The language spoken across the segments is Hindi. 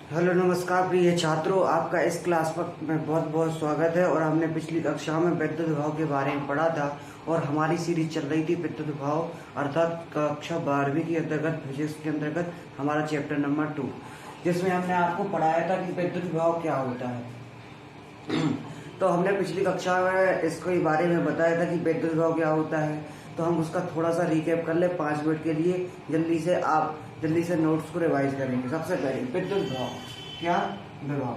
हेलो नमस्कार प्रिय छात्रों, आपका इस क्लास पर में बहुत बहुत स्वागत है। और हमने पिछली कक्षा में विद्युत विभव के बारे में पढ़ा था और हमारी सीरीज चल रही थी विद्युत विभव, अर्थात कक्षा 12वीं के अंतर्गत फिजिक्स के अंतर्गत हमारा चैप्टर नंबर 2, जिसमें हमने आपको पढ़ाया था कि विद्युत विभव क्या होता है। तो हमने पिछली कक्षा में इसके बारे में बताया था कि विद्युत विभव क्या होता है। तो हम उसका थोड़ा सा रिकैप कर ले 5 मिनट के लिए। जल्दी से नोट्स को रिवाइज करेंगे। सबसे पहले विद्युत विभव क्या? विभव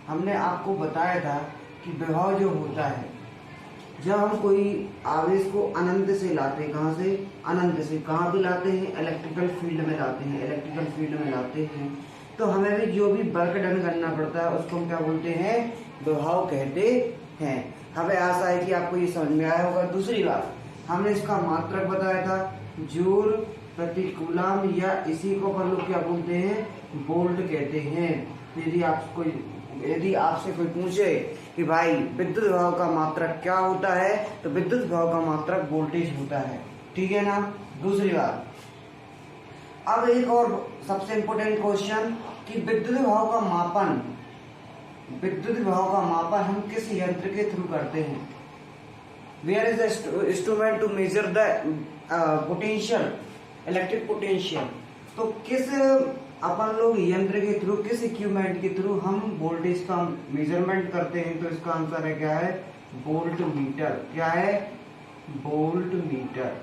हमने आपको बताया था कि विभव जो होता है, जब हम कोई आवेश को अनंत से लाते हैं, कहाँ से? अनंत से। कहाँ भी लाते हैं? इलेक्ट्रिकल फील्ड में लाते हैं। इलेक्ट्रिकल फील्ड में लाते हैं तो हमें भी जो भी वर्क डन करना पड़ता है उसको हम क्या बोलते हैं? विभव कहते हैं। हमें आशा है कि आपको ये समझ में आया होगा। दूसरी बात, हमने इसका मात्रक बताया था, जूल प्रति कूलम, या इसी को अपन लोग क्या बोलते हैं? वोल्ट कहते हैं। यदि आपसे कोई पूछे कि भाई विद्युत विभव का मात्रक क्या होता है, तो विद्युत विभव का मात्रक वोल्टेज होता है। ठीक है ना? दूसरी बात, अब एक और सबसे इंपॉर्टेंट क्वेश्चन कि विद्युत विभव का मापन हम किस यंत्र के थ्रू करते हैं? Where is the instrument to measure the potential, electric potential. तो किस अपन लोग यंत्र के थ्रू, किस इक्विपमेंट के थ्रू हम वोल्टेज का मेजरमेंट करते हैं? तो इसका आंसर है क्या है? Volt meter. क्या है? Volt meter.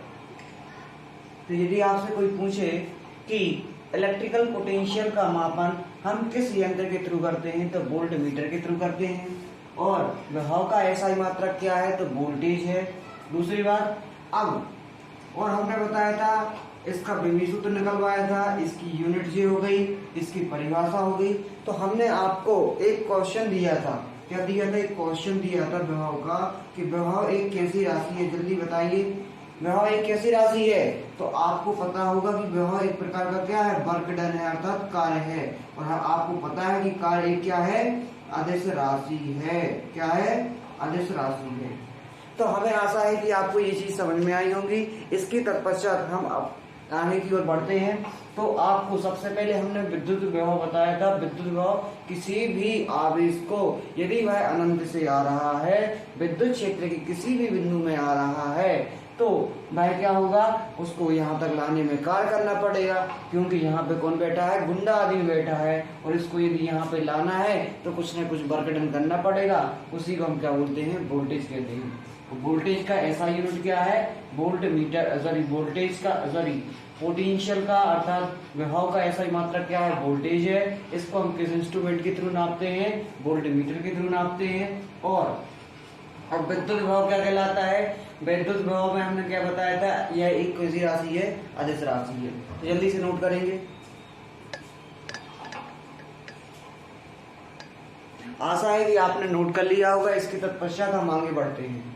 तो यदि आपसे कोई पूछे कि इलेक्ट्रिकल पोटेंशियल का मापन हम किस यंत्र के थ्रू करते हैं, तो वोल्ट मीटर के थ्रू करते हैं। और विभव का ऐसा मात्रक क्या है? तो वोल्टेज है। दूसरी बात, अब और हमने बताया था, इसका विभव सूत्र निकलवाया था, इसकी यूनिट जी हो गई, इसकी परिभाषा हो गई। तो हमने आपको एक क्वेश्चन दिया था। क्या दिया था? एक क्वेश्चन दिया था विभव का, कि विभव एक कैसी राशि है? जल्दी बताइए, विभव एक कैसी राशि है? तो आपको पता होगा कि विभव एक प्रकार का क्या है? वर्क डन है, अर्थात कार्य है। और आपको पता है कि कार्य क्या है? अदिश राशि है। क्या है? अदिश राशि है। तो हमें आशा है कि आपको ये चीज समझ में आई होगी। इसके तत्पश्चात हम अब आगे की ओर बढ़ते हैं। तो आपको सबसे पहले हमने विद्युत विभव बताया था। विद्युत विभव किसी भी आवेश को, यदि वह अनंत से आ रहा है, विद्युत क्षेत्र के किसी भी बिंदु में आ रहा है, तो वह क्या होगा? उसको यहाँ तक लाने में कार्य करना पड़ेगा, क्योंकि यहाँ पे कौन बैठा है? गुंडा आदमी बैठा है। और इसको यदि यहाँ पे लाना है तो कुछ न कुछ वर्क डन करना पड़ेगा। उसी को हम क्या बोलते हैं? वोल्टेज कहते हैं। वोल्टेज का ऐसा यूनिट क्या है? Volt meter. वोल्टेज का पोटेंशियल का, अर्थात विभव का ऐसा मात्रक क्या है? वोल्टेज है। इसको हम किस इंस्ट्रूमेंट के थ्रू नापते हैं? वोल्ट मीटर के थ्रू नापते हैं। और अब विद्युत विभव क्या कहलाता है? विद्युत विभव में हमने क्या बताया था? यह एक कैसी राशि है? अदिश राशि है। तो जल्दी से नोट करेंगे। आशा है कि आपने नोट कर लिया होगा। इसके तत्पश्चात हम आगे बढ़ते हैं।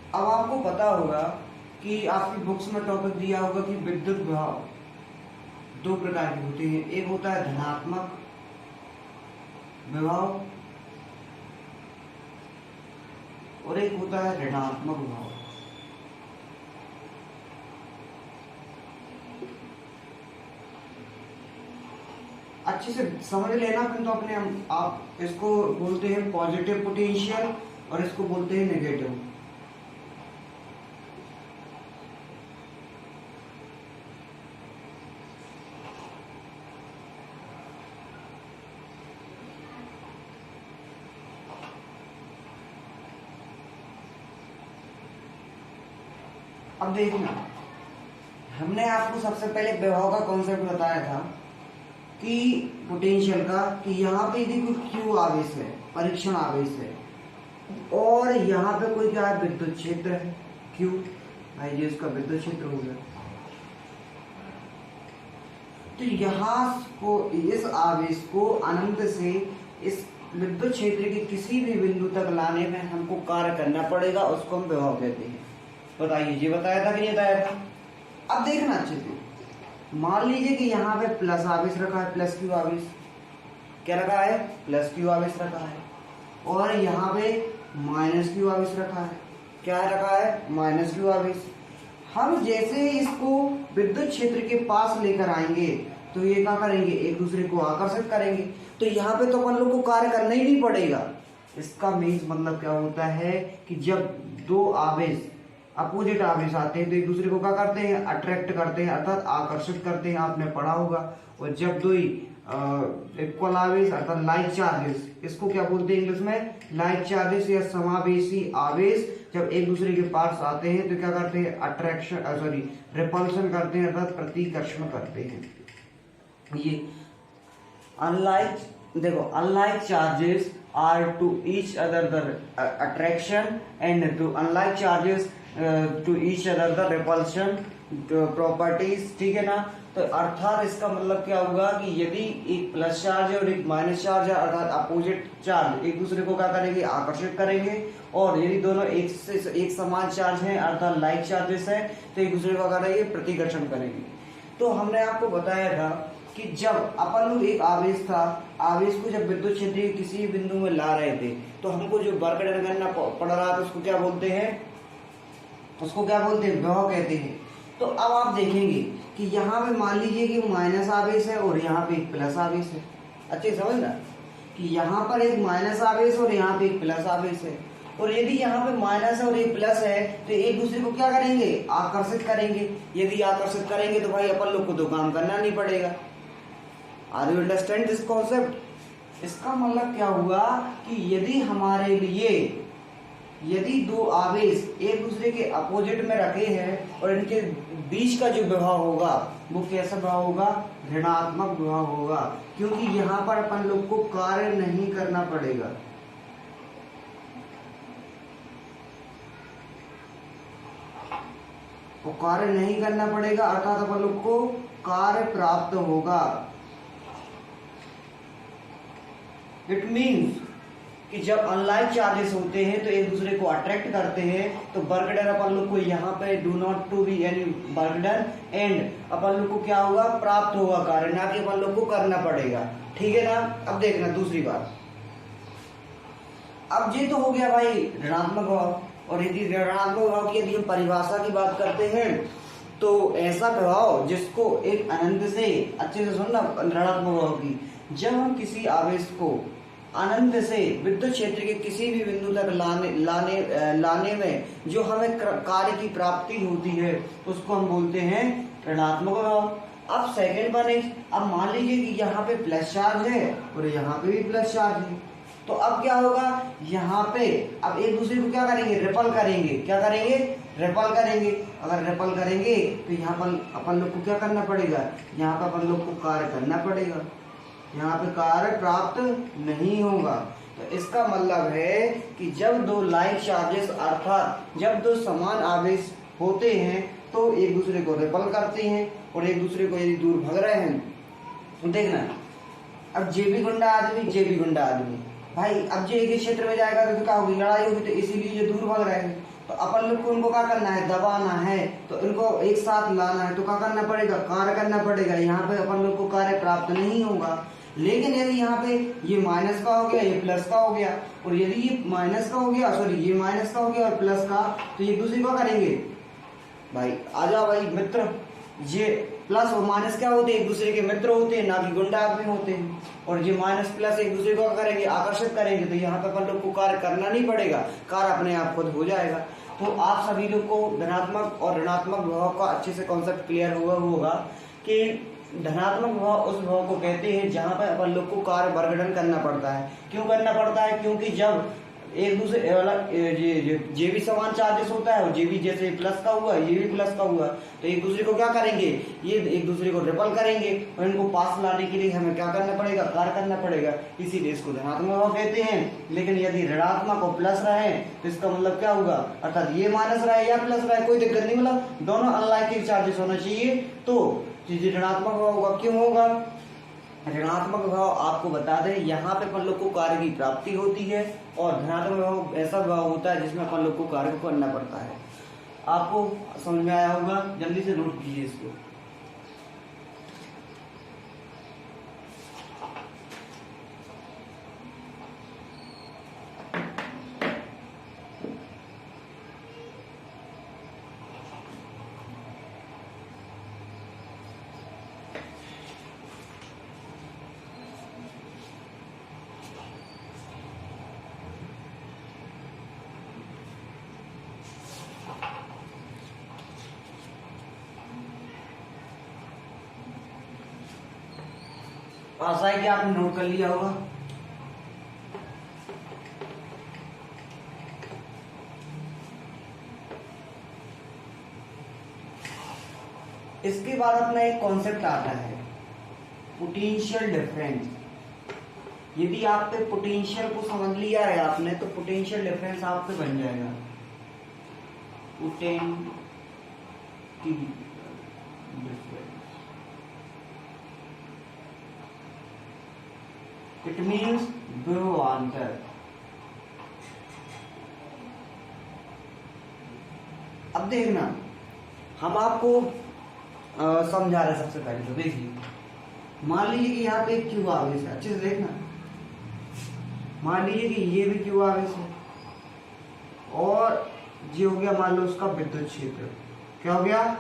अब आपको पता होगा कि आपकी बुक्स में टॉपिक दिया होगा कि विद्युत विभव दो प्रकार के होते हैं। एक होता है धनात्मक विभव और एक होता है ऋणात्मक विभव। अच्छे से समझ लेना। फिर तो अपने आप इसको बोलते हैं पॉजिटिव पोटेंशियल और इसको बोलते हैं नेगेटिव। अब देखना, हमने आपको सबसे पहले विभव का कॉन्सेप्ट बताया था कि पोटेंशियल का, कि यहाँ पे यदि कोई क्यू आवेश है, परीक्षण आवेश है, और यहाँ पे कोई क्या है? विद्युत क्षेत्र है क्यू। भाई जी उसका विद्युत क्षेत्र हो गया। तो यहाँ को, इस आवेश को अनंत से इस विद्युत क्षेत्र के किसी भी बिंदु तक लाने में हमको कार्य करना पड़ेगा। उसको हम विभव कहते हैं। बताइए, ये बताया था कि नहीं बताया था? अब देखना अच्छे से, मान लीजिए कि यहाँ पे प्लस आवेश रखा है, प्लस क्यू आवेश। क्या रखा है? प्लस क्यू आवेश रखा है। और यहाँ पे माइनस क्यू आवेश रखा है। क्या रखा है? माइनस क्यू आवेश। हम जैसे ही इसको विद्युत क्षेत्र के पास लेकर आएंगे तो ये क्या करेंगे? एक दूसरे को आकर्षित करेंगे। तो यहाँ पे तो अपन लोग को कार्य करना ही नहीं पड़ेगा। इसका मीन्स मतलब क्या होता है कि जब दो आवेश अपोजिट आवेश आते हैं तो एक दूसरे को क्या करते हैं? अट्रैक्ट करते हैं, अर्थात आकर्षित करते हैं। आपने पढ़ा होगा। और जब दो इक्वल आवेश अर्थात लाइक चार्जेस, इसको क्या बोलते हैं इंग्लिश में? लाइक चार्जेस या समावेशी आवेश जब एक दूसरे के पास आते हैं तो क्या करते हैं? अट्रैक्शन रिपल्शन करते हैं, अर्थात प्रतिकर्षण करते हैं। ये unlike charges are to each other the attraction and to unlike charges to each other the repulsion properties। ठीक है ना? तो अर्थात इसका मतलब क्या होगा कि यदि एक प्लस चार्ज है और एक माइनस चार्ज है, अर्थात अपोजिट चार्ज एक दूसरे को क्या करेंगे? आकर्षित करेंगे। और यदि दोनों एक समान चार्ज हैं अर्थात लाइक चार्जेस है तो एक दूसरे को क्या करेंगे? प्रतिकर्षण करेंगे। तो हमने आपको बताया था कि जब अपन लोग एक आवेश था, आवेश को जब विद्युत क्षेत्र के किसी बिंदु में ला रहे थे तो हमको जो वर्क डन करना पड़ रहा था उसको क्या बोलते हैं? विभव कहते हैं। तो अब आप देखेंगे कि यहाँ पे मान लीजिए कि माइनस आवेश है और यहाँ पे एक प्लस आवेश है। अच्छे समझना कि यहाँ पर एक माइनस आवेश और यहाँ पे एक प्लस आवेश है। और यदि यहाँ पे माइनस है और एक प्लस है तो एक दूसरे को क्या करेंगे? आकर्षित करेंगे। यदि आकर्षित करेंगे तो भाई अपन लोग को तो काम करना नहीं पड़ेगा। Are you understand this concept? इसका मतलब क्या हुआ कि यदि दो आवेश एक दूसरे के अपोजिट में रखे हैं और इनके बीच का जो विभव होगा वो कैसा विभव होगा? ऋणात्मक विभव होगा, क्योंकि यहाँ पर अपन लोग को कार्य नहीं करना पड़ेगा। तो कार्य नहीं करना पड़ेगा अर्थात अपन लोग को कार्य प्राप्त होगा। इट मीन्स कि जब अनलाइक चार्जेस होते हैं तो एक दूसरे को अट्रैक्ट करते हैं तो वर्क डन अपन लोग को यहाँ पे do not to be any work done and अपन लोग को क्या होगा? प्राप्त होगा कार्य, ना कि अपन लोग को करना पड़ेगा। ठीक है ना? अब देखना दूसरी बात। अब ये तो हो गया भाई ऋणात्मक भाव। और यदि ऋणात्मक भाव की यदि हम परिभाषा की बात करते हैं तो ऐसा प्रभाव जिसको एक अनंत से, अच्छे से सुनना ऋणात्मक भाव की, जब हम किसी आवेश को अनंत से विद्युत क्षेत्र के किसी भी बिंदु तक लाने में जो हमें कार्य की प्राप्ति होती है उसको हम बोलते हैं ऋणात्मक भाव। अब सेकंड वन इज, अब मान लीजिए कि यहाँ पे प्लस चार्ज है और यहाँ पे भी प्लस चार्ज है, तो अब क्या होगा? यहाँ पे अब एक दूसरे को क्या करेंगे? रिपल करेंगे। क्या करेंगे? रिपल करेंगे। अगर रिपल करेंगे तो यहाँ पर अपन लोग को क्या करना पड़ेगा? यहाँ पर अपन लोग को कार्य करना पड़ेगा। यहाँ पे कार्य प्राप्त नहीं होगा। तो इसका मतलब है कि जब दो लाइक चार्जेस अर्थात जब दो समान आवेश होते हैं तो एक दूसरे को रिपल करते हैं और एक दूसरे को यदि दूर भाग रहे हैं तो देखना, अब जेबी गुंडा आदमी भाई, अब जो एक ही क्षेत्र में जाएगा तो क्या होगी? लड़ाई होगी। तो इसीलिए जो दूर भाग रहे हैं तो अपन लोग को उनको क्या करना है? दबाना है। तो इनको एक साथ लाना है तो क्या करना पड़ेगा? कार्य करना पड़ेगा। यहाँ पे अपन लोग को कार्य प्राप्त नहीं होगा। लेकिन यदि यहाँ पे ये माइनस का हो गया, ये प्लस का हो गया, और यदि ये माइनस का हो गया, ये माइनस का हो गया और प्लस का, तो ये दूसरी को करेंगे भाई, आजा भाई मित्र। ये प्लस और माइनस क्या होते हैं? एक दूसरे के मित्र होते हैं, ना कि गुंडा आदमी होते हैं। और ये माइनस प्लस एक दूसरे को करेंगे? आकर्षित करेंगे। तो यहाँ पे अपन लोग को कार्य करना नहीं पड़ेगा, कार्य अपने आप खुद हो जाएगा। तो आप सभी लोग को धनात्मक और ऋणात्मक विभव का अच्छे से कॉन्सेप्ट क्लियर हुआ होगा कि धनात्मक विभव उस विभव को कहते हैं जहां पर अपन लोग को कार्य वर्गडन करना पड़ता है। क्यों करना पड़ता है? क्योंकि जब एक दूसरे जे भी समान चार्जेस होता है और जे भी जैसे प्लस का हुआ ये भी प्लस का हुआ तो एक दूसरे को क्या करेंगे? ये एक दूसरे को रिपल करेंगे और इनको पास लाने के लिए हमें क्या करना पड़ेगा? कार्य करना पड़ेगा। इसीलिए इसको धनात्मक विभव कहते हैं। लेकिन यदि ऋणात्मक और प्लस रहे तो इसका मतलब क्या होगा? अर्थात ये माइनस रहे या प्लस रहे कोई दिक्कत नहीं, मतलब दोनों अनलाइक चार्जेस होना चाहिए तो ऋणात्मक विभव होगा। क्यों होगा ऋणात्मक विभव? आपको बता दें यहाँ पे अपन लोग को कार्य की प्राप्ति होती है और धनात्मक विभव ऐसा विभव होता है जिसमें अपन लोग को कार्य को करना पड़ता है। आपको समझ में आया होगा, जल्दी से नोट कीजिए इसको। आशा है कि आपने नोट कर लिया होगा। इसके बाद अपना एक कॉन्सेप्ट आता है पोटेंशियल डिफरेंस। यदि आप पे पोटेंशियल को समझ लिया है आपने तो पोटेंशियल डिफरेंस आप पे बन जाएगा। इट मीन्स विभवांतर। अब देखना हम आपको समझा रहे। सबसे पहले तो देखिए, मान लीजिए कि यहाँ पे एक क्यू आवेश है, अच्छे से देखना। मान लीजिए कि ये भी क्यू आवेश है और ये हो गया मान लो उसका विद्युत क्षेत्र। क्या हो गया?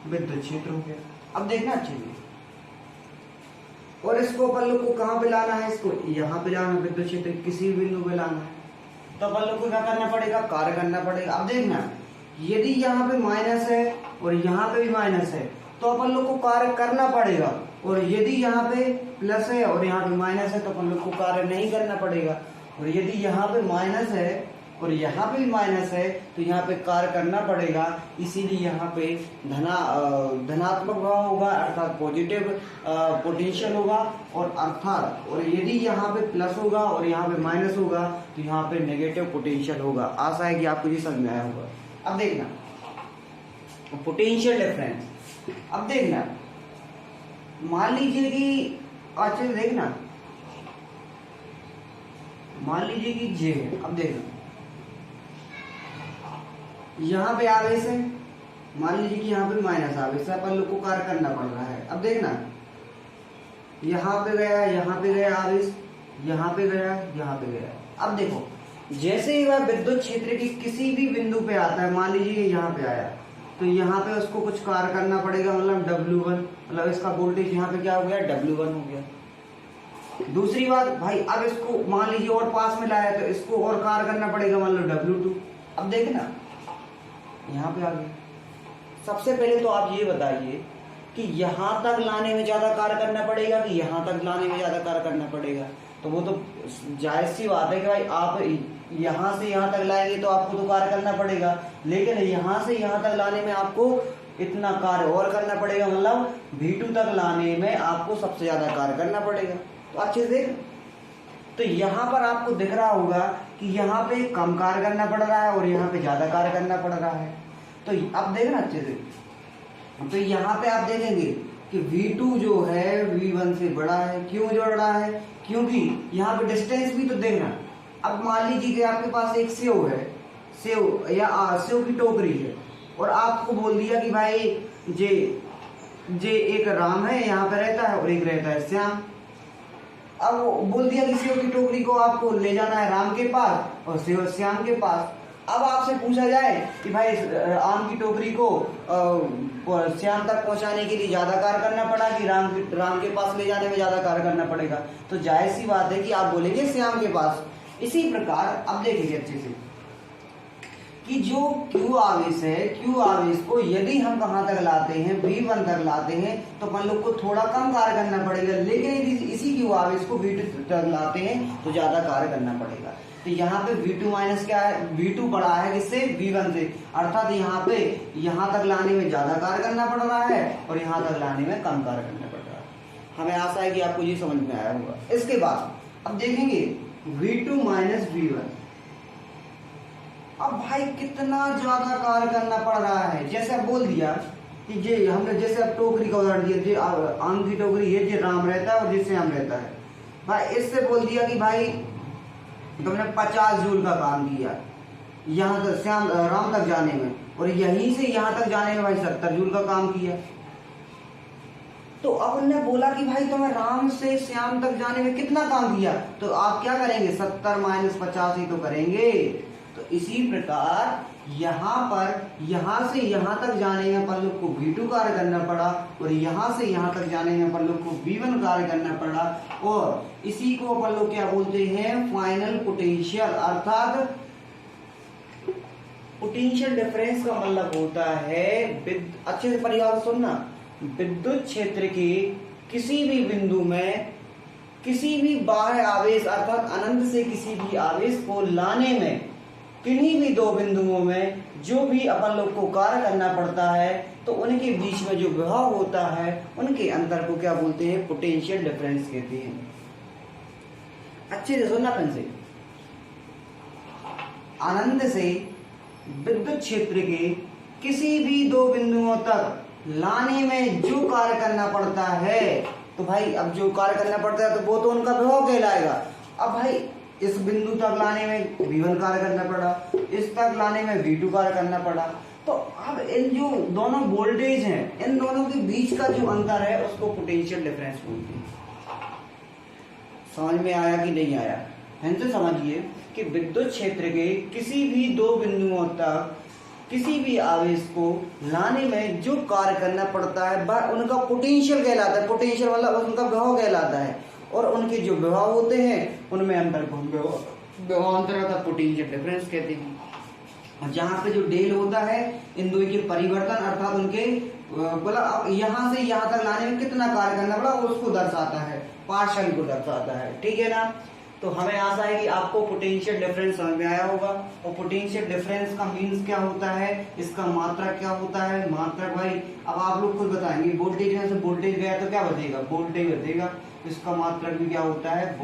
विद्युत क्षेत्र हो गया। अब देखना अच्छे से, और इसको अपन लोग को कहाँ पे लाना है? इसको यहाँ पे लाना, विद्युत क्षेत्र किसी भी बिंदु पे लाना है। तो अपन लोग को क्या करना पड़ेगा? कार्य करना पड़ेगा। अब देखना, यदि यहाँ पे माइनस है और यहाँ पे भी माइनस है तो अपन लोग को कार्य करना पड़ेगा, और यदि यहाँ पे प्लस है और यहाँ पे माइनस है तो अपन लोग को कार्य नहीं करना पड़ेगा। और यदि यहाँ पे माइनस है और यहाँ पे भी माइनस है तो यहाँ पे कार्य करना पड़ेगा। इसीलिए यहाँ पे धनात्मक प्रभाव होगा, अर्थात पॉजिटिव पोटेंशियल होगा, और यदि यहाँ पे प्लस होगा और यहाँ पे माइनस होगा तो यहाँ पे नेगेटिव पोटेंशियल होगा। आशा है कि आपको ये समझ में आया होगा। अब देखना पोटेंशियल डिफरेंस। अब देखना, मान लीजिए कि अच्छे से देखना, मान लीजिए कि जे है। अब देखना, यहाँ पे आवेश है, मान लीजिए कि यहाँ पे माइनस आवेश है, अपन लोग को कार्य करना पड़ रहा है। अब देखना, यहाँ पे गया, यहाँ पे गया आवेश, यहाँ पे गया, यहाँ पे गया। अब देखो, जैसे ही वह विद्युत क्षेत्र की किसी भी बिंदु पे आता है, मान लीजिए यहाँ पे आया, तो यहाँ पे उसको कुछ कार्य करना पड़ेगा, मतलब W1, मतलब इसका वोल्टेज यहाँ पे क्या हो गया? W1 हो गया। दूसरी बात भाई, अब इसको मान लीजिए और पास में लाया तो इसको और कार्य करना पड़ेगा, मान लो W2। अब देखना यहाँ पे आ गया। सबसे पहले तो आप ये बताइए कि यहाँ तक लाने में ज्यादा कार्य करना पड़ेगा कि यहाँ तक लाने में ज्यादा कार्य करना पड़ेगा? तो वो तो जायज सी बात है कि भाई आप यहाँ से यहाँ तक लाएंगे तो आपको तो कार्य करना पड़ेगा, लेकिन यहाँ से यहाँ तक लाने में आपको इतना कार्य और करना पड़ेगा, मतलब V2 तक लाने में आपको सबसे ज्यादा कार्य करना पड़ेगा। तो अच्छे से, तो यहाँ पर आपको दिख रहा होगा कि यहाँ पे कम कार्य करना पड़ रहा है और यहाँ पे ज्यादा कार्य करना पड़ रहा है। तो अब देखना अच्छे से, तो यहाँ पे आप देखेंगे कि V2 जो है V1 से बड़ा है। क्यों बड़ा है? क्योंकि यहाँ पे डिस्टेंस भी तो देखना। अब मान लीजिए कि आपके पास एक सेव है, सेव की टोकरी है, और आपको बोल दिया कि भाई जे एक राम है यहाँ पे रहता है और एक रहता है श्याम। अब बोल दिया कि सेव की टोकरी को आपको ले जाना है राम के पास और सेव श्याम के पास। अब आपसे पूछा जाए कि भाई आम की टोकरी को श्याम तक पहुंचाने के लिए ज्यादा कार्य करना पड़ा कि राम के पास ले जाने में ज्यादा कार्य करना पड़ेगा? तो जायज सी बात है कि आप बोलेंगे श्याम के पास। इसी प्रकार अब देखेंगे अच्छे से कि जो Q आवेश है, Q आवेश को यदि हम कहाँ तक लाते हैं? V1 तक लाते हैं तो अपन लोग को थोड़ा कम कार्य करना पड़ेगा, लेकिन यदि इसी Q आवेश को V2 तक लाते हैं तो ज्यादा कार्य करना पड़ेगा। तो यहाँ पे V2 माइनस क्या है? V2 बड़ा है किससे? V1 से, अर्थात यहाँ पे यहाँ तक लाने में ज्यादा कार्य करना पड़ रहा है और यहाँ तक लाने में कम कार्य करना पड़ रहा है। हमें आशा है कि आपको ये समझ में आया होगा। इसके बाद अब देखेंगे V2 माइनस V1। अब भाई कितना ज्यादा कार्य करना पड़ रहा है। जैसे अब बोल दिया कि जे हमने जैसे अब टोकरी का उदाहरण दिया, जे आम की टोकरी है, जे राम रहता है और जे श्याम रहता है। भाई इससे बोल दिया कि भाई तुमने 50 जूल का काम किया यहाँ तक राम तक जाने में, और यहीं से यहाँ तक जाने में भाई 70 जूल का काम किया। तो अब उन्होंने बोला कि भाई तुमने राम से श्याम तक जाने में कितना काम किया? तो आप क्या करेंगे? 70 माइनस 50 ही तो करेंगे। तो इसी प्रकार यहाँ पर यहाँ से यहाँ तक जाने में अपन लोग को V2 कार्य करना पड़ा और यहाँ से यहाँ तक जाने में अपन लोग को V1 कार्य करना पड़ा, और इसी को अपन लोग क्या बोलते हैं? फाइनल पोटेंशियल, अर्थात पोटेंशियल डिफरेंस का मतलब होता है, अच्छे से परिभाषा सुनना, विद्युत क्षेत्र के किसी भी बिंदु में किसी भी बाह्य आवेश अर्थात अनंत से किसी भी आवेश को लाने में किन्हीं भी दो बिंदुओं में जो भी अपन लोग को कार्य करना पड़ता है तो उनके बीच में जो विभव होता है उनके अंतर को क्या बोलते हैं, पोटेंशियल डिफरेंस कहते हैं। अच्छे से सुनना फिर से, अनंत से विद्युत क्षेत्र के किसी भी दो बिंदुओं तक लाने में जो कार्य करना पड़ता है, तो भाई अब जो कार्य करना पड़ता है तो वो तो उनका विभव कहलाएगा। अब भाई इस बिंदु तक लाने में V1 कार्य करना पड़ा, इस तक लाने में V2 कार्य करना पड़ा, तो अब इन जो दोनों वोल्टेज हैं इन दोनों के बीच का जो अंतर है उसको पोटेंशियल डिफरेंस बोलते हैं। समझ में आया कि नहीं आया? हमसे समझिए कि विद्युत क्षेत्र के किसी भी दो बिंदुओं तक किसी भी आवेश को लाने में जो कार्य करना पड़ता है वह उनका पोटेंशियल कहलाता है। पोटेंशियल मतलब उनका विभव कहलाता है, और उनके जो विभव होते हैं उनमें अंतर को विभव अंतर का पोटेंशियल डिफरेंस कहते हैं। और जहाँ पे जो डेल होता है इन दो के परिवर्तन अर्थात उनके बोला यहाँ से यहाँ तक लाने में कितना कार्य करना पड़ा उसको दर्शाता है, पार्शियल को दर्शाता है। ठीक है ना? तो हमें आशा है कि आपको पोटेंशियल डिफरेंस समझ में आया होगा। और पोटेंशियल डिफरेंस का मीन्स क्या होता है, इसका मात्रक क्या होता है। मात्रक भाई अब आप लोग खुद बताएंगे, वोल्टेज में से वोल्टेज गया तो क्या बचेगा, वोल्टेज बचेगा। इसका मात्रक भी क्या होता है,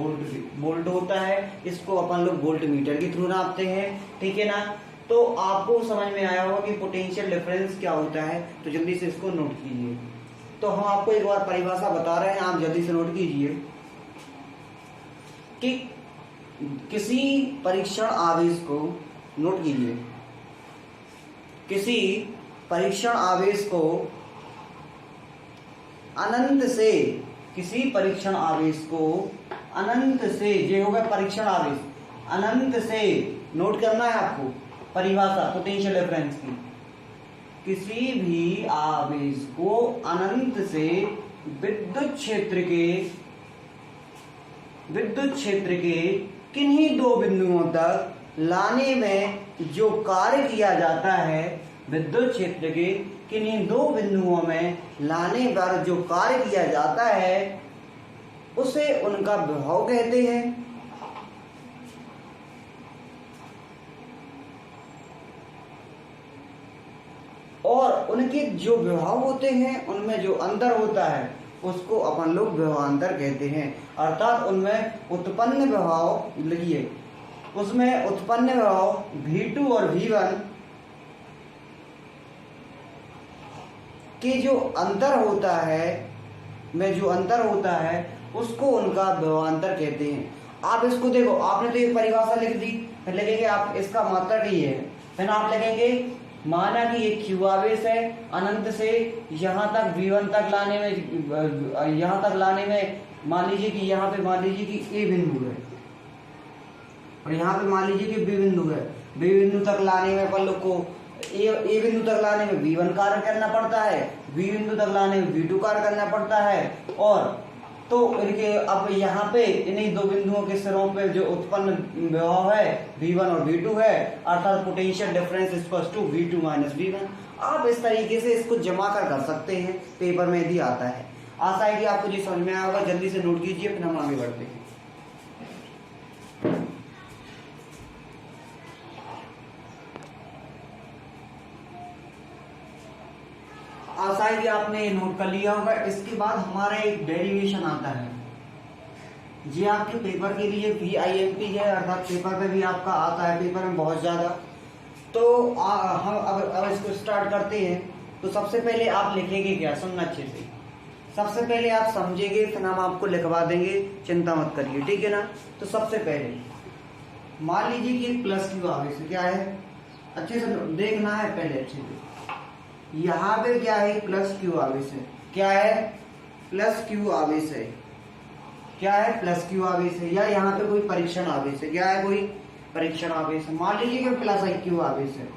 वोल्ट होता है। इसको अपन लोग वोल्ट मीटर के थ्रू नापते हैं। ठीक है ना? तो आपको समझ में आया होगा कि पोटेंशियल डिफरेंस क्या होता है, तो जल्दी से इसको नोट कीजिए। तो हम आपको एक बार परिभाषा बता रहे हैं, आप जल्दी से नोट कीजिए कि किसी परीक्षण आवेश को, नोट कीजिए, किसी परीक्षण आवेश को अनंत से, किसी परीक्षण आवेश को अनंत से, ये होगा परीक्षण आवेश, अनंत से, नोट करना है आपको परिभाषा पोटेंशियल डिफरेंस की। किसी भी आवेश को अनंत से विद्युत क्षेत्र के किन्हीं दो बिंदुओं तक लाने में जो कार्य किया जाता है, विद्युत क्षेत्र के किन्हीं दो बिंदुओं में लाने पर जो कार्य किया जाता है उसे उनका विभव कहते हैं। और उनके जो विभव होते हैं उनमें जो अंतर होता है उसको अपन लोग विभवांतर कहते हैं। अर्थात उनमें उत्पन्न विभव, लिखिए, उसमें उत्पन्न विभव V2 और V1 के जो अंतर होता है, में जो अंतर होता है उसको उनका विभवांतर कहते हैं। आप इसको देखो, आपने तो ये परिभाषा लिख दी, फिर लिखेंगे आप इसका मात्रक ही है, फिर आप लिखेंगे माना कि एक Q आवेश है, अनंत से यहाँ तक V1 तक लाने में, यहाँ तक लाने में मान लीजिए कि यहाँ पे मान लीजिए कि A बिंदु है और यहाँ पे मान लीजिए कि B बिंदु है। B बिंदु तक लाने में अपन लोग को A बिंदु तक लाने में V1 कार्य करना पड़ता है, B बिंदु तक लाने में V2 कार्य करना पड़ता है। और तो इनके अब यहाँ पे इन्हीं दो बिंदुओं के सिरों पे जो उत्पन्न विभव है V1 और V2 है, अर्थात potential difference equals to V2 minus V1। आप इस तरीके से इसको जमा कर सकते हैं, पेपर में यदि आता है। आशा है कि आपको जी समझ में आया होगा। जल्दी से नोट कीजिए, फिर हम आगे बढ़ते हैं। आशा है कि आपने नोट कर लिया होगा। इसके बाद हमारा एक डेरिवेशन आता है, जी आपके पेपर के लिए VIMP है, अर्थात पेपर पे भी आपका आता है, पेपर में बहुत ज्यादा। तो हम अब इसको स्टार्ट करते हैं। तो सबसे पहले आप लिखेंगे क्या, सुनना अच्छे से। सबसे पहले आप समझेंगे, फिर हम आपको लिखवा देंगे, चिंता मत करिए, ठीक है ना। तो सबसे पहले मान लीजिए कि प्लस Q आवेश क्या है, अच्छे से देखना है पहले अच्छे से। यहाँ पे क्या है, प्लस Q आवेश है। क्या है, प्लस Q आवेश है। क्या है, प्लस Q आवेश है। या यहाँ पे कोई परीक्षण आवेश है। क्या है, कोई परीक्षण आवेश है। मान लीजिए कि प्लस Q आवेश है,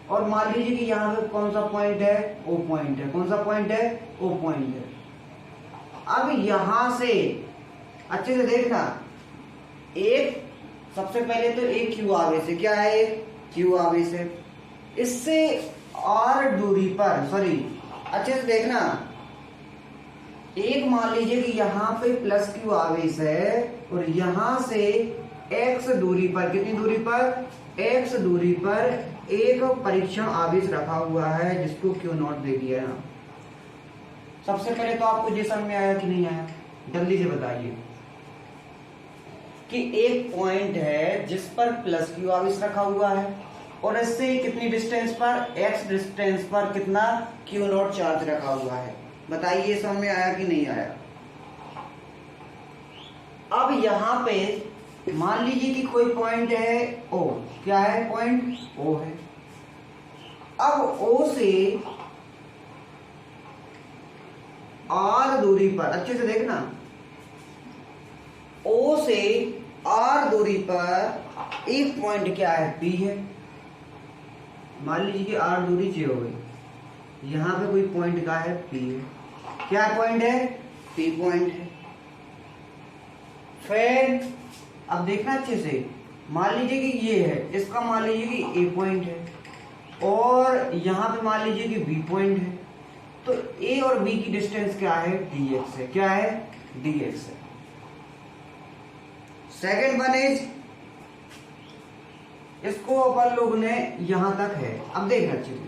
और मान लीजिए कि यहाँ पे कौन सा पॉइंट है, O पॉइंट है। कौन सा पॉइंट है, O पॉइंट है। अब यहां से अच्छे से देखना, एक सबसे पहले तो एक Q आवेश है। क्या है, एक Q आवेश है। इससे R दूरी पर, सॉरी अच्छे से देखना, एक मान लीजिए कि यहाँ पे प्लस क्यू आवेश है और यहाँ से x दूरी पर, कितनी दूरी पर, x दूरी पर एक परीक्षण आवेश रखा हुआ है जिसको क्यू नॉट दे दिया है। सबसे पहले तो आपको ये समझ में आया कि नहीं आया, जल्दी से बताइए कि एक पॉइंट है जिस पर प्लस क्यू आवेश रखा हुआ है और इससे कितनी डिस्टेंस पर, x डिस्टेंस पर कितना क्यू नॉट चार्ज रखा हुआ है। बताइए समझ में आया कि नहीं आया। अब यहां पे मान लीजिए कि कोई पॉइंट है O, क्या है, पॉइंट O है। अब O से R दूरी पर, अच्छे से देखना, O से R दूरी पर एक पॉइंट क्या है, P है। मान लीजिए कि R दूरी J हो गई, यहां पे कोई पॉइंट का है P है, क्या पॉइंट है, P पॉइंट है। फिर अब देखना अच्छे से, मान लीजिए कि ये है, इसका मान लीजिए कि A पॉइंट है और यहां पे मान लीजिए कि B पॉइंट है, तो A और B की डिस्टेंस क्या है, dx है, क्या है, dx है। सेकेंड वन इज, इसको अपन लोग ने यहां तक है। अब देखना अच्छे से,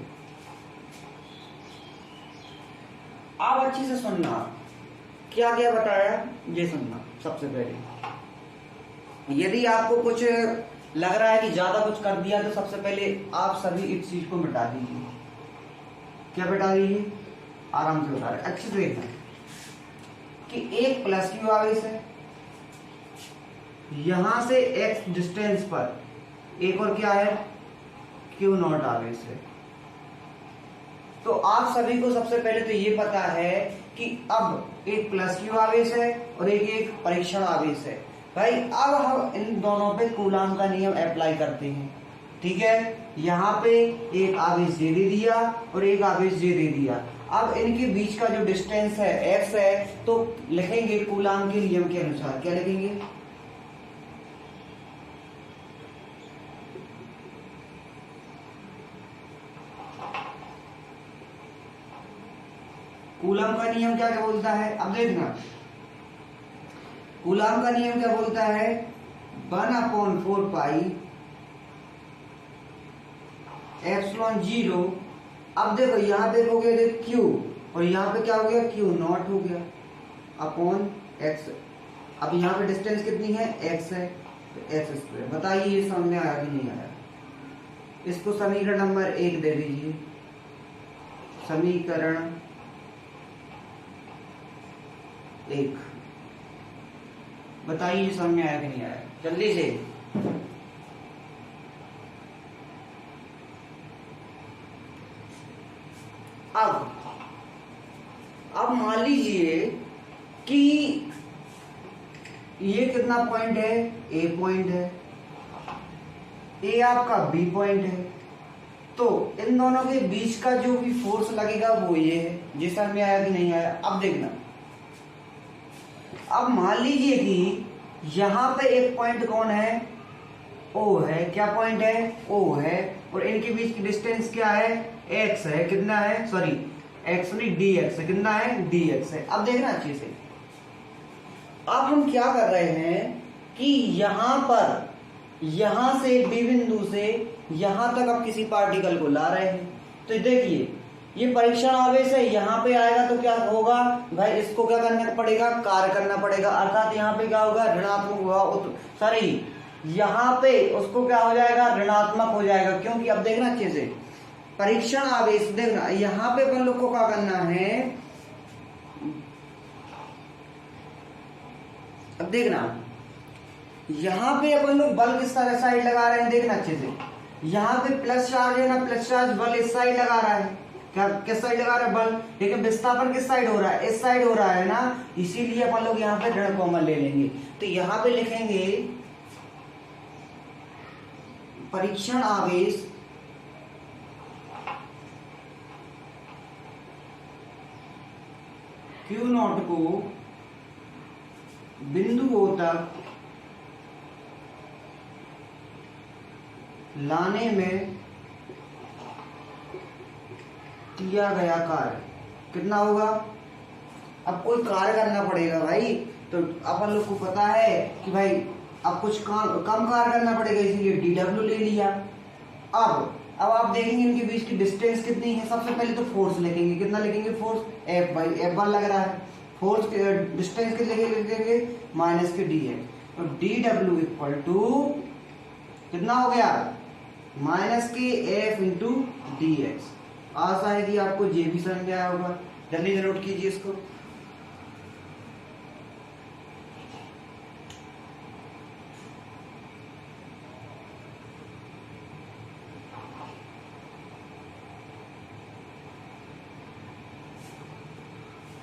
आप अच्छे से सुनना, क्या क्या बताया ये सुनना। सबसे पहले यदि आपको कुछ लग रहा है कि ज्यादा कुछ कर दिया तो सबसे पहले आप सभी इस चीज को मिटा दीजिए। क्या मिटा दीजिए, आराम से बता रहे, अच्छे से देखना कि एक प्लस क्यू आवेश है, यहां से x डिस्टेंस पर एक और क्या है, क्यू नॉट आवेश है। तो आप सभी को सबसे पहले तो ये पता है कि अब एक प्लस क्यू आवेश है और एक परीक्षण आवेश है। भाई अब हम इन दोनों पे कूलाम का नियम अप्लाई करते हैं, ठीक है। यहाँ पे एक आवेश जे दे दिया और एक आवेश जे दे दिया। अब इनके बीच का जो डिस्टेंस है x है, तो लिखेंगे कूलाम के नियम के अनुसार, क्या लिखेंगे, कूलाम का नियम क्या क्या बोलता है। अब देखना, कूलाम का नियम क्या बोलता है, 1/4 पाई एप्सिलॉन 0। अब देखो यहाँ देखोगे Q और यहाँ पे क्या हो गया, Q नॉट हो गया अपॉन x। अब यहाँ पे डिस्टेंस कितनी है, x है, तो x²। बताइए ये सामने आया कि नहीं आया। इसको समीकरण नंबर 1 दे दीजिए, समीकरण 1। बताइए ये समझ में आया कि नहीं आया, जल्दी से। अब मान लीजिए कि ये कितना पॉइंट है, A पॉइंट है, A आपका B पॉइंट है, तो इन दोनों के बीच का जो भी फोर्स लगेगा वो ये है। ये समझ में आया कि नहीं आया। अब देखना, अब मान लीजिए कि यहां पे एक पॉइंट कौन है, O है, क्या पॉइंट है, O है, और इनके बीच की डिस्टेंस क्या है, x है, कितना है, सॉरी x नहीं dx है, कितना है, dx है। अब देखना अच्छे से, अब हम क्या कर रहे हैं कि यहां से B बिंदु से यहां तक अब किसी पार्टिकल को ला रहे हैं। तो देखिए ये परीक्षण आवेश है, यहाँ पे आएगा तो क्या होगा भाई, इसको क्या करना पड़ेगा, कार्य करना पड़ेगा, अर्थात यहाँ पे क्या होगा, ऋणात्मक होगा, सॉरी यहाँ पे उसको क्या हो जाएगा, ऋणात्मक हो जाएगा। क्योंकि अब देखना अच्छे से, परीक्षण आवेश देखना, यहाँ पे अपन लोग को क्या करना है, अब देखना यहाँ पे अपन लोग बल किस तरह साइड लगा रहे हैं, देखना अच्छे से, यहाँ पे प्लस चार्ज है ना, प्लस चार्ज बल इस साइड लगा रहा है, क्या किस साइड लगा रहा है बल, लेकिन विस्थापन किस साइड हो रहा है, इस साइड हो रहा है ना, इसीलिए अपन लोग यहाँ पे ऋण कॉमन ले लेंगे। तो यहाँ पे लिखेंगे परीक्षण आवेश Q नॉट को बिंदु O तक लाने में किया गया कार्य कितना होगा, अब कोई कार्य करना पड़ेगा भाई, तो अपन लोग को पता है कि भाई अब कुछ कम कार्य करना पड़ेगा, इसीलिए डी डब्ल्यू ले लिया। अब आप देखेंगे इनके बीच की डिस्टेंस कितनी है। सबसे पहले तो फोर्स लिखेंगे, कितना लिखेंगे force, F by F one लग रहा है। फोर्स डिस्टेंस कितने लिखेंगे, माइनस के डी एक्स, तो डी डब्ल्यू इक्वल टू कितना हो गया, माइनस के एफ इंटू डी एक्स। आशा है कि आपको जे भी समझ में आया होगा, जल्दी से नोट कीजिए इसको।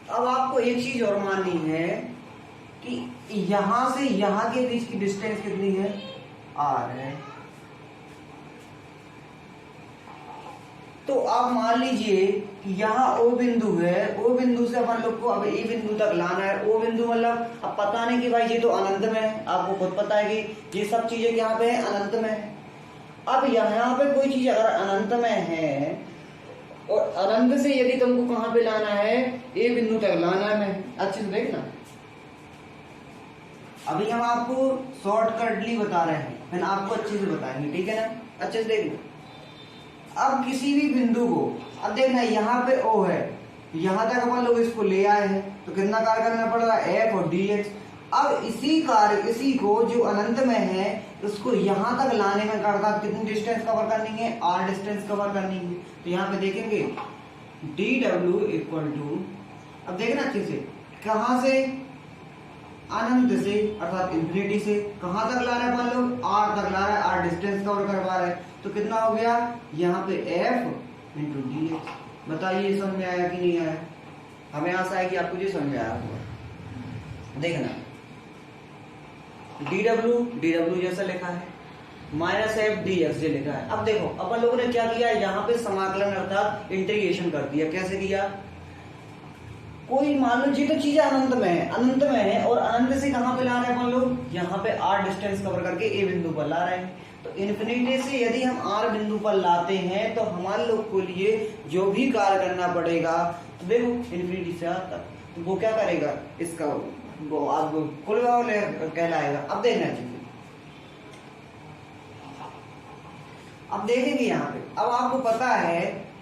अब आपको एक चीज और माननी है कि यहां से यहां के बीच की डिस्टेंस कितनी है, आर है। तो आप मान लीजिए कि यहाँ ओ बिंदु है, ओ बिंदु से अपन लोग को अब ए बिंदु तक लाना है। ओ बिंदु मतलब अब पता नहीं कि भाई ये तो अनंत में है, आपको खुद पता है कि ये सब चीजें यहाँ पे है अनंत में है। अब यहाँ पे कोई चीज अगर अनंत में है और अनंत से यदि तुमको कहाँ पे लाना है, ए बिंदु तक लाना है, मैं अच्छे से देखना। अभी हम आपको शॉर्टकटली बता रहे हैं, फिर आपको अच्छे से बताएंगे, ठीक है ना, अच्छे से देखना। अब किसी भी बिंदु को, अब देखना यहाँ पे O है, यहाँ तक अपन लोग इसको ले आए हैं, तो कितना कार्य करना पड़ रहा है, F और dx। अब इसी को जो अनंत में है उसको यहाँ तक लाने में करता कितनी डिस्टेंस कवर करनी है, r डिस्टेंस कवर करनी है। तो यहाँ पे देखेंगे dw इक्वल टू, अब देखना अच्छे से, कहाँ से, अनंत से अर्थात इंफिनिटी से कहां तक ला रहा है अपन लोग, r तक ला रहा है, r डिस्टेंस कवर करवा रहा है। तो कितना हो गया यहाँ पे f इंटू डी एक्स। बताइए समझ में आया कि नहीं आया, हमें आशा है कि आपको ये समझ में आया होगा। देखना dw जैसा लिखा है, माइनस एफ डी एक्स जो लिखा है। अब देखो अपन लोगों ने क्या किया, यहाँ पे समाकलन अर्थात इंटीग्रेशन कर दिया। कैसे किया, कोई मान लो जी तो चीजें अनंत में है और अनंत से कहां पे ला रहे हैं अपन लोग, यहाँ पे r डिस्टेंस कवर करके ए बिंदु पर ला रहे हैं। तो इन्फिनिटी से यदि हम r बिंदु पर लाते हैं तो हमारे लोग को लिए जो भी कार्य करना पड़ेगा, तो देखो इन्फिनिटी से r तक, तो वो क्या करेगा, इसका वो अब कुल कहलाएगा। अब देखना चाहिए, अब देखेंगे यहाँ पे, अब आपको पता है,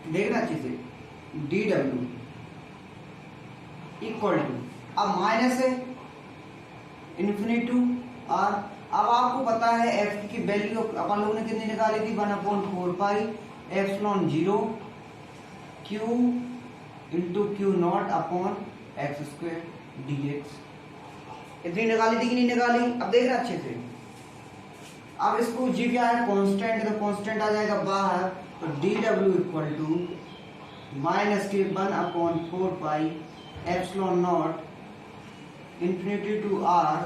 देखना चाहिए dw इक्वल टू, अब माइनस है इन्फिनिटी टू r। अब आपको पता है f की वैल्यू अपन लोगों ने कितनी निकाली थी, 1/4 pi epsilon 0 q into q not upon x square dx। इतनी निकाली थी कि नहीं निकाली, अब देखना अच्छे से। अब इसको जी क्या है, कांस्टेंट, तो कांस्टेंट आ जाएगा बाहर, तो dw इक्वल टू माइनस के 1/4 pi epsilon naught infinity to r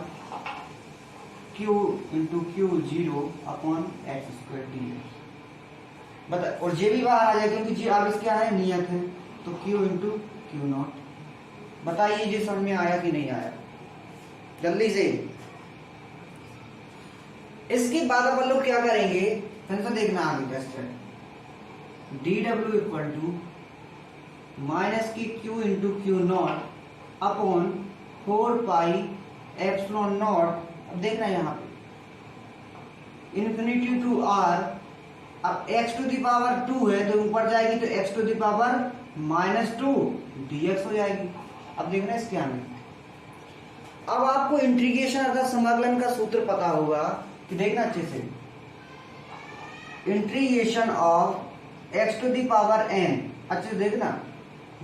q into q 0 upon x square dx। बता, और जे भी बाहर आ जाए क्योंकि जी अब इसका है नियत है, तो q इंटू क्यू नॉट। बताइए जी समझ में आया कि नहीं आया, जल्दी से। इसके बाद अपन लोग क्या करेंगे, फिर से देखना आगे बेस्ट है, dw इक्वल टू माइनस की q into q not upon 4 pi epsilon naught. अब देखना यहाँ पे इन्फिनिटी टू r, अब x टू दी पावर 2 है तो ऊपर जाएगी तो x to the power -2 dx हो जाएगी। अब देखना इसके आगे, अब आपको इंटीग्रेशन अर्थात समाकलन का सूत्र पता होगा कि देखना अच्छे से, integration of x to the power n, अच्छे से देखना,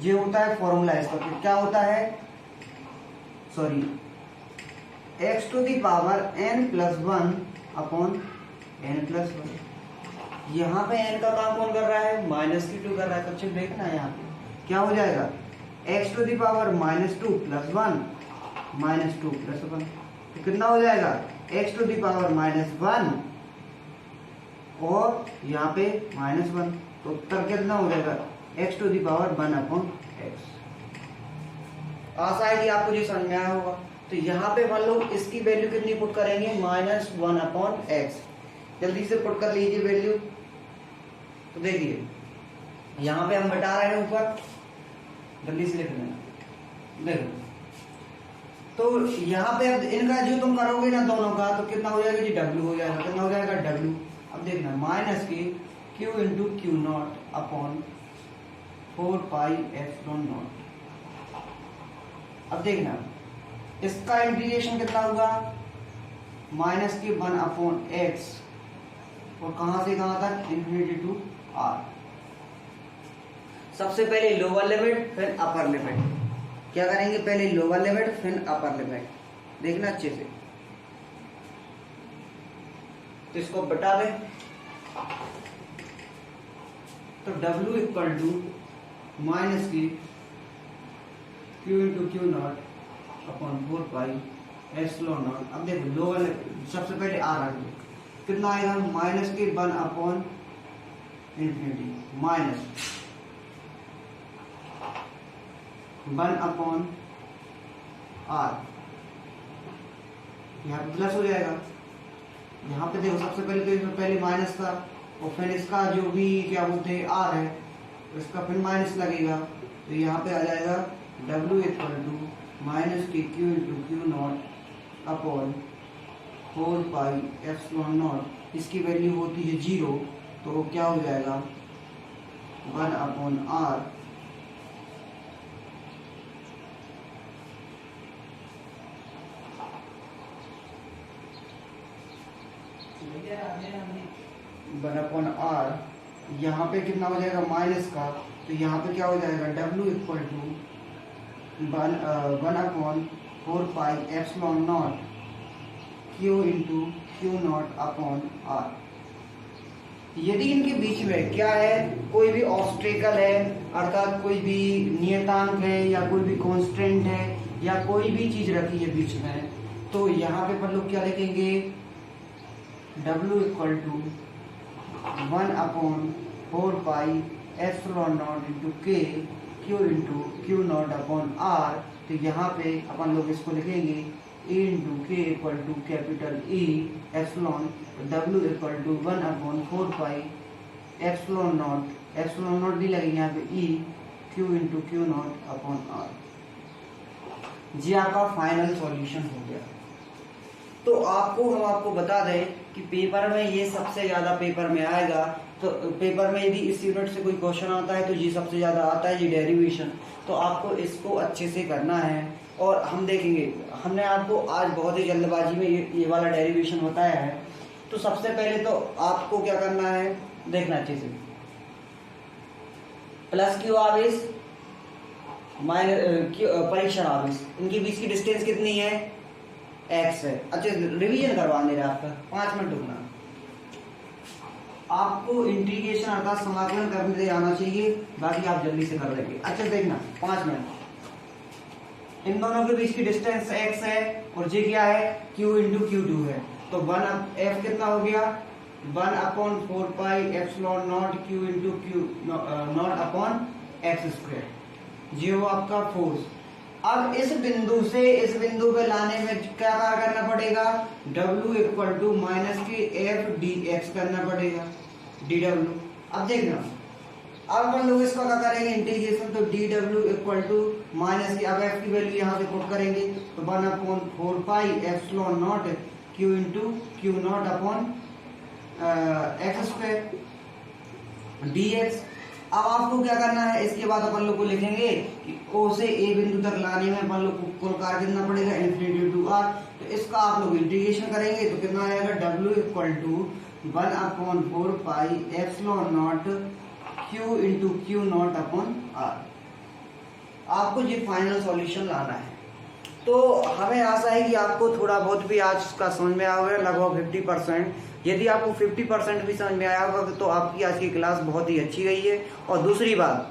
ये होता है फॉर्मूला इसका, फिर क्या होता है, sorry, x to the power n plus 1 upon n plus 1। यहाँ पे n का काम कौन कर रहा है, -2 कर रहा है, तो अच्छे देखना है यहाँ पे क्या हो जाएगा, x to the power -2 plus 1 -2 plus 1, तो कितना हो जाएगा, x टू दी पावर -1 और यहाँ पे -1, तो उत्तर कितना हो जाएगा, x to the power 1 upon x। आशा है कि आपको ये समझ में आया होगा। तो यहाँ पे मान लो इसकी वैल्यू कितनी पुट करेंगे, -1 अपॉन x। जल्दी से पुट कर लीजिए वैल्यू। तो देखिए यहाँ पे हम बता रहे हैं ऊपर, जल्दी से लिख लेना, देखो तो यहाँ पे अब इनका जो तुम करोगे ना दोनों का, तो कितना हो जाएगा जी, डब्ल्यू हो जाएगा। कितना हो जाएगा, डब्ल्यू। अब देखना माइनस के q into q not upon 4 pi epsilon naught. अब देखना इसका इंटीग्रेशन कितना होगा, माइनस के 1 अपॉन एक्स, और कहां से कहां तक, इन्फिनिटी टू आर। सबसे पहले लोअर लिमिट फिर अपर लिमिट। क्या करेंगे, पहले लोअर लिमिट फिर अपर लिमिट। देखना अच्छे से, तो इसको बता दें तो W इक्वल टू माइनस की Q into q not upon 4 pi epsilon naught. अब देखो लोअर सबसे पहले आर आ गया, कितना आएगा, माइनस के 1 upon infinity minus 1 upon r, यहाँ प्लस हो जाएगा। यहाँ पे देखो सबसे पहले तो इसमें पहले माइनस था, और फिर इसका जो भी क्या बोलते हैं आर है, तो इसका फिर माइनस लगेगा, तो यहाँ पे आ जाएगा W इक्वल टू माइनस के q into q not upon 4 pi epsilon naught. इसकी वैल्यू होती है 0, तो क्या हो जाएगा 1 upon r one upon r. यहाँ पे कितना हो जाएगा माइनस का, तो यहाँ पे क्या हो जाएगा W equal to 1 upon 4 pi epsilon not Q into q not upon r. यदि इनके बीच में क्या है, कोई भी ऑब्स्टेकल है, अर्थात कोई भी नियतांक है या कोई भी कांस्टेंट है या कोई भी चीज रखी है बीच में, तो यहाँ पे अपन लोग क्या लिखेंगे, W equal to 1 upon 4 pi epsilon not into k q into q not upon r. तो यहाँ पे अपन लोग इसको लिखेंगे E into k equal to capital E epsilon, W equal to 1 upon 4 pi epsilon not नहीं लगेगा यहाँ पे E q into q not upon r. जी आपका फाइनल सॉल्यूशन हो गया। तो हम आपको बता दें कि पेपर में ये सबसे ज्यादा पेपर में आएगा। तो पेपर में यदि इस यूनिट से कोई क्वेश्चन आता है तो ये सबसे ज्यादा आता है, ये डेरिवेशन। तो आपको इसको अच्छे से करना है, और हम देखेंगे, हमने आपको आज बहुत ही जल्दबाजी में ये वाला डेरिवेशन बताया है। तो सबसे पहले तो आपको क्या करना है, देखना अच्छे से, प्लस क्यू आवेश माइनस परीक्षण आवेश, इनके बीच की डिस्टेंस कितनी है, x है। अच्छा रिवीजन करवाने रहे आपका 5 मिनट रुकना। आपको इंटीग्रेशन अर्थात समाकलन करने आना चाहिए, बाकी आप जल्दी से कर लेंगे। अच्छा देखना 5 मिनट, इन दोनों के बीच की डिस्टेंस x है और जी क्या है, q इंटू Q2 है। तो 1 f कितना हो गया, 1 upon 4 pi epsilon not q into q not upon x square. जी वो आपका फोर्स। अब इस बिंदु से इस बिंदु पे लाने में क्या करना पड़ेगा, W इक्वल टू माइनस के एफ डी एक्स करना पड़ेगा, dw। अब देखना, अब अपन लोग इसका क्या करेंगे इंटीग्रेशन, तो dw इक्वल टू माइनस की, अब f की वैल्यू यहाँ से पुट करेंगे, तो 1 upon 4 pi epsilon not q into q not upon x square dx। अब आपको क्या करना है, इसके बाद अपन लोग को लिखेंगे कि O से A बिंदु तक लाने में अपन लोग को कुल कार्य कितना पड़ेगा, इन्फिनिटी टू r। तो इसका आप लोग इंटीग्रेशन करेंगे तो कितना आएगा, W equal to 1 upon 4 pi epsilon not Q into q not upon r। आपको ये फाइनल सॉल्यूशन लाना है। तो हमें आशा है कि आपको थोड़ा बहुत भी आज का समझ में आया, लगभग 50%। यदि आपको 50% भी समझ में आया होगा तो आपकी आज की क्लास बहुत ही अच्छी गई है। और दूसरी बात,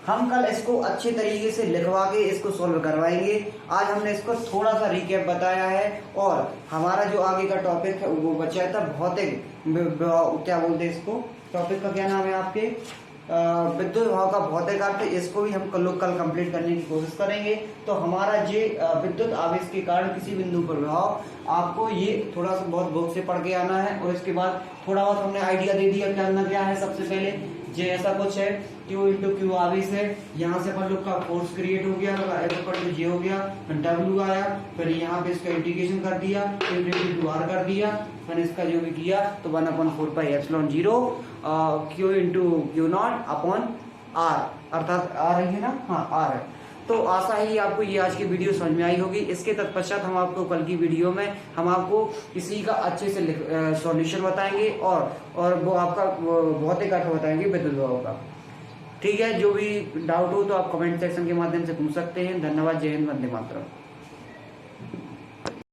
हम कल इसको अच्छे तरीके से लिखवा के इसको सॉल्व करवाएंगे। आज हमने इसको थोड़ा सा रिकैप बताया है, और हमारा जो आगे का टॉपिक है वो बचा था भौतिक, क्या बोलते हैं इसको, टॉपिक का क्या नाम है आपके, विद्युत विभव का भौतिक अर्थ। इसको भी हम कल कंप्लीट करने की कोशिश करेंगे। तो हमारा ये विद्युत आवेश के कारण किसी बिंदु पर विभव, आपको ये थोड़ा सा बहुत बुक से पढ़ के आना है। और इसके बाद थोड़ा बहुत हमने आइडिया दे दिया क्या है। सबसे पहले जो ऐसा कुछ है, Q इंटू क्यू आवेश है, यहाँ से अपन लोग का फोर्स क्रिएट हो गया, F/J हो गया, W आया, फिर यहाँ पे इसका इंटीग्रेशन कर दिया, इंटू R कर दिया, फिर इसका जो भी किया तो 1/4πε0 Q into q not upon R, अर्थात आ रही है ना, हाँ R है। तो आशा है आपको ये आज की वीडियो समझ में आई होगी। इसके तत्पश्चात हम आपको कल की वीडियो में हम आपको इसी का अच्छे से सॉल्यूशन बताएंगे और वो आपका भौतिक अर्थ बताएंगे विद्युत विभव का। ठीक है, जो भी डाउट हो तो आप कमेंट सेक्शन के माध्यम से पूछ सकते हैं। धन्यवाद, जय हिंद, वंदे मातरम।